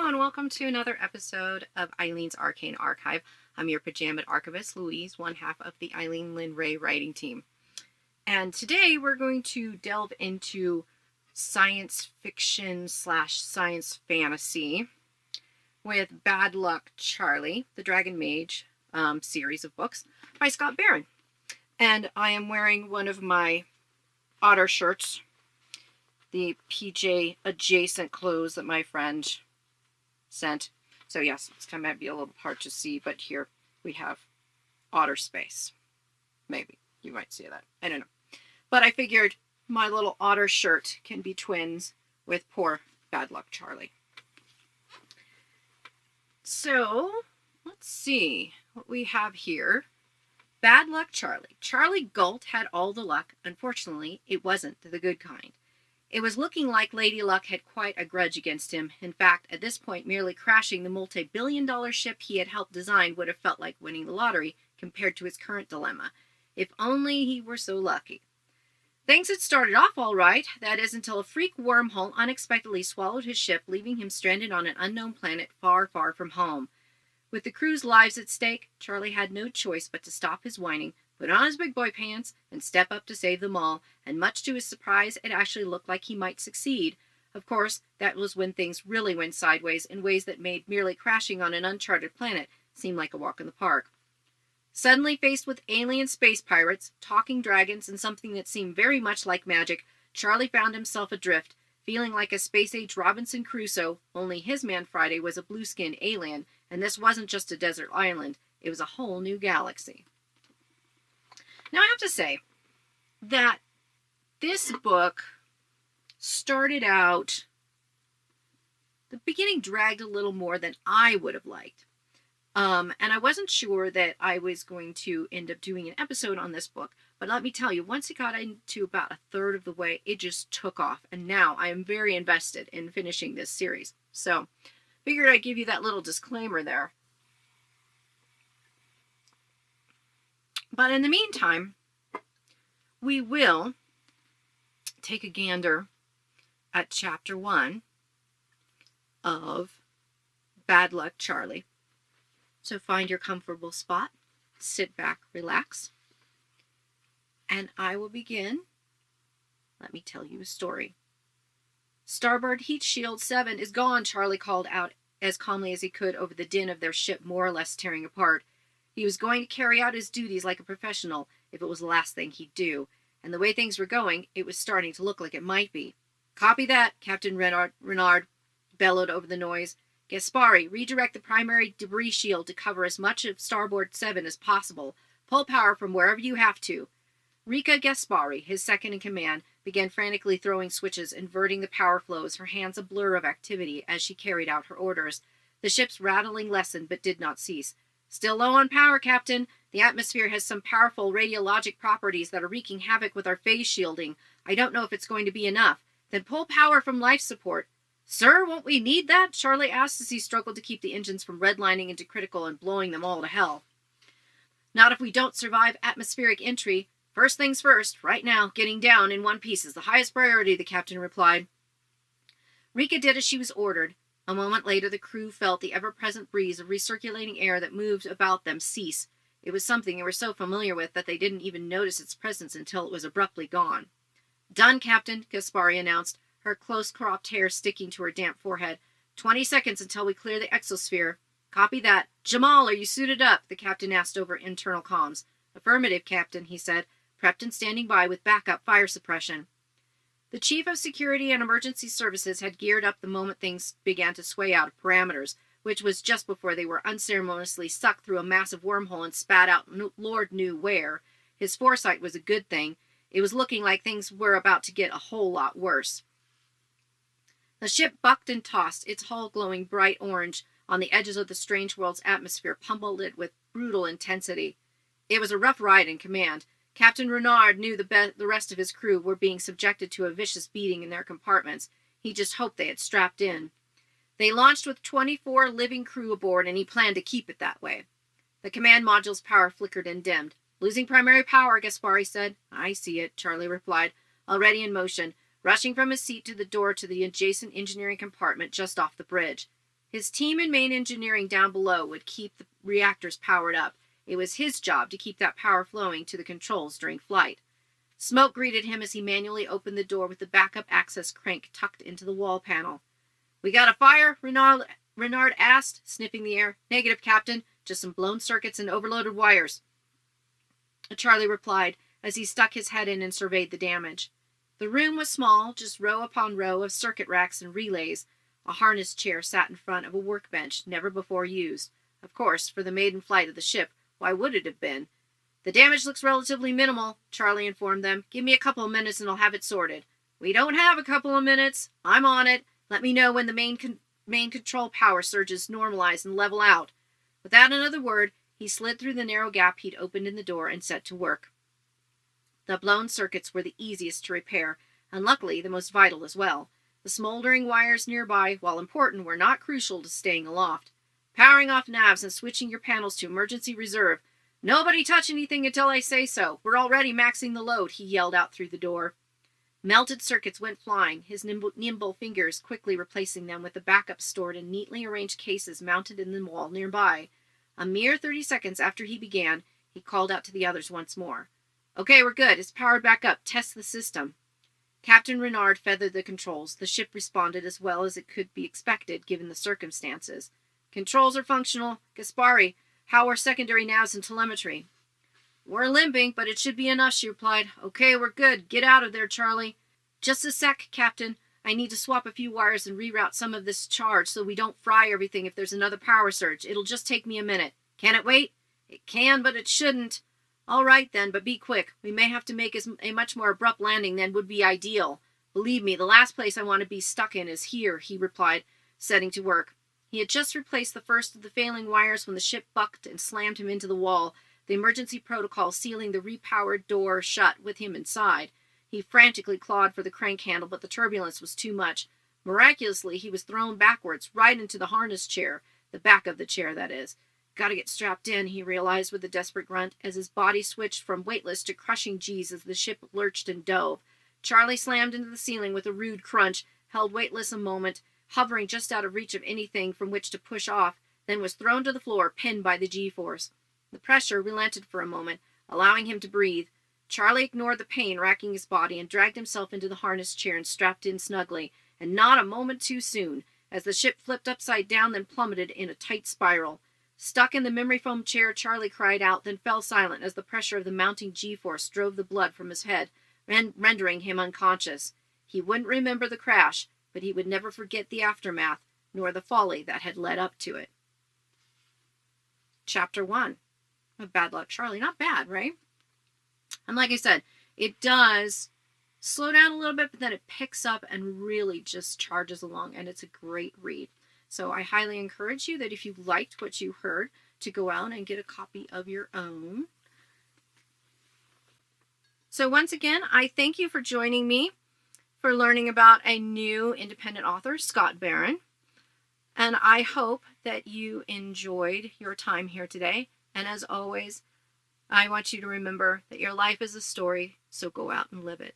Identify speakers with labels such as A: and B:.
A: and welcome to another episode of Aileen's Arcane Archive. I'm your pajamed archivist, Louise, one half of the Ailene Lynn Ray writing team. And today we're going to delve into science fiction / science fantasy with Bad Luck Charlie, the Dragon Mage series of books by Scott Barron. And I am wearing one of my otter shirts, the PJ adjacent clothes that my friend sent. So yes, it's kind of might be a little hard to see, but here we have otter space. Maybe you might see that. I don't know. But I figured my little otter shirt can be twins with poor Bad Luck Charlie. So let's see what we have here. Bad Luck Charlie. Charlie Galt had all the luck. Unfortunately, it wasn't the good kind. It was looking like Lady Luck had quite a grudge against him. In fact, at this point, merely crashing the multi-billion-dollar ship he had helped design would have felt like winning the lottery compared to his current dilemma. If only he were so lucky. Things had started off all right, that is, until a freak wormhole unexpectedly swallowed his ship, leaving him stranded on an unknown planet far, far from home. With the crew's lives at stake, Charlie had no choice but to stop his whining, put on his big boy pants, and step up to save them all, and much to his surprise, it actually looked like he might succeed. Of course, that was when things really went sideways in ways that made merely crashing on an uncharted planet seem like a walk in the park. Suddenly faced with alien space pirates, talking dragons, and something that seemed very much like magic, Charlie found himself adrift, feeling like a space-age Robinson Crusoe, only his man Friday was a blue-skinned alien, and this wasn't just a desert island, it was a whole new galaxy. Now I have to say that this book started out, the beginning dragged a little more than I would have liked. And I wasn't sure that I was going to end up doing an episode on this book, but let me tell you, once it got into about a third of the way, it just took off, and now I am very invested in finishing this series. So, figured I'd give you that little disclaimer there. But in the meantime, we will take a gander at Chapter 1 of Bad Luck Charlie. So find your comfortable spot, sit back, relax, and I will begin. Let me tell you a story. Starboard heat shield 7 is gone, Charlie called out as calmly as he could over the din of their ship more or less tearing apart. He was going to carry out his duties like a professional if it was the last thing he'd do, and the way things were going, it was starting to look like it might be. Copy that, Captain Renard bellowed over the noise. Gaspari, redirect the primary debris shield to cover as much of Starboard 7 as possible. Pull power from wherever you have to. Rika Gaspari, his second in command, began frantically throwing switches, inverting the power flows, her hands a blur of activity as she carried out her orders. The ship's rattling lessened but did not cease. Still low on power, Captain. The atmosphere has some powerful radiologic properties that are wreaking havoc with our phase shielding. I don't know if it's going to be enough. Then pull power from life support. Sir, won't we need that? Charlie asked as he struggled to keep the engines from redlining into critical and blowing them all to hell. Not if we don't survive atmospheric entry. First things first, right now, getting down in one piece is the highest priority, the captain replied. Rika did as she was ordered. A moment later, the crew felt the ever-present breeze of recirculating air that moved about them cease. It was something they were so familiar with that they didn't even notice its presence until it was abruptly gone. Done, Captain, Gaspari announced, her close-cropped hair sticking to her damp forehead. 20 seconds until we clear the exosphere. Copy that. Jamal, are you suited up? The captain asked over internal comms. Affirmative, Captain, he said, prepped and standing by with backup fire suppression. The Chief of Security and Emergency Services had geared up the moment things began to sway out of parameters, which was just before they were unceremoniously sucked through a massive wormhole and spat out Lord knew where. His foresight was a good thing. It was looking like things were about to get a whole lot worse. The ship bucked and tossed, its hull glowing bright orange on the edges of the strange world's atmosphere, pummeled it with brutal intensity. It was a rough ride in command. Captain Renard knew the rest of his crew were being subjected to a vicious beating in their compartments. He just hoped they had strapped in. They launched with 24 living crew aboard, and he planned to keep it that way. The command module's power flickered and dimmed. Losing primary power, Gaspari said. I see it, Charlie replied, already in motion, rushing from his seat to the door to the adjacent engineering compartment just off the bridge. His team in main engineering down below would keep the reactors powered up. It was his job to keep that power flowing to the controls during flight. Smoke greeted him as he manually opened the door with the backup access crank tucked into the wall panel. "We got a fire?" Renard asked, sniffing the air. "Negative, Captain. Just some blown circuits and overloaded wires," Charlie replied as he stuck his head in and surveyed the damage. The room was small, just row upon row of circuit racks and relays. A harness chair sat in front of a workbench, never before used. Of course, for the maiden flight of the ship, why would it have been? "The damage looks relatively minimal," Charlie informed them. "Give me a couple of minutes and I'll have it sorted." "We don't have a couple of minutes. I'm on it. Let me know when the main control power surges normalize and level out." Without another word, he slid through the narrow gap he'd opened in the door and set to work. The blown circuits were the easiest to repair, and luckily the most vital as well. The smoldering wires nearby, while important, were not crucial to staying aloft. "Powering off navs and switching your panels to emergency reserve. Nobody touch anything until I say so. We're already maxing the load," he yelled out through the door. Melted circuits went flying, his nimble fingers quickly replacing them with the backup stored in neatly arranged cases mounted in the wall nearby. A mere 30 seconds after he began, he called out to the others once more. "Okay, we're good. It's powered back up. Test the system." Captain Renard feathered the controls. The ship responded as well as it could be expected, given the circumstances. "Controls are functional. Gaspari, how are secondary navs and telemetry?" "We're limping, but it should be enough," she replied. "Okay, we're good. Get out of there, Charlie." "Just a sec, Captain. I need to swap a few wires and reroute some of this charge so we don't fry everything if there's another power surge. It'll just take me a minute." "Can it wait?" "It can, but it shouldn't." "All right, then, but be quick. We may have to make a much more abrupt landing than would be ideal. Believe me, the last place I want to be stuck in is here," he replied, setting to work. He had just replaced the first of the failing wires when the ship bucked and slammed him into the wall, the emergency protocol sealing the repowered door shut with him inside. He frantically clawed for the crank handle, but the turbulence was too much. Miraculously, he was thrown backwards, right into the harness chair, the back of the chair, that is. "Gotta get strapped in," he realized with a desperate grunt, as his body switched from weightless to crushing G's as the ship lurched and dove. Charlie slammed into the ceiling with a rude crunch, held weightless a moment, hovering just out of reach of anything from which to push off, then was thrown to the floor, pinned by the G-force. The pressure relented for a moment, allowing him to breathe. Charlie ignored the pain racking his body and dragged himself into the harness chair and strapped in snugly, and not a moment too soon, as the ship flipped upside down then plummeted in a tight spiral. Stuck in the memory foam chair, Charlie cried out, then fell silent as the pressure of the mounting G-force drove the blood from his head, rendering him unconscious. He wouldn't remember the crash, but he would never forget the aftermath, nor the folly that had led up to it. Chapter 1 of Bad Luck Charlie. Not bad, right? And like I said, it does slow down a little bit, but then it picks up and really just charges along, and it's a great read. So I highly encourage you that if you liked what you heard, to go out and get a copy of your own. So once again, I thank you for joining me for learning about a new independent author, Scott Barron. And I hope that you enjoyed your time here today. And as always, I want you to remember that your life is a story, so go out and live it.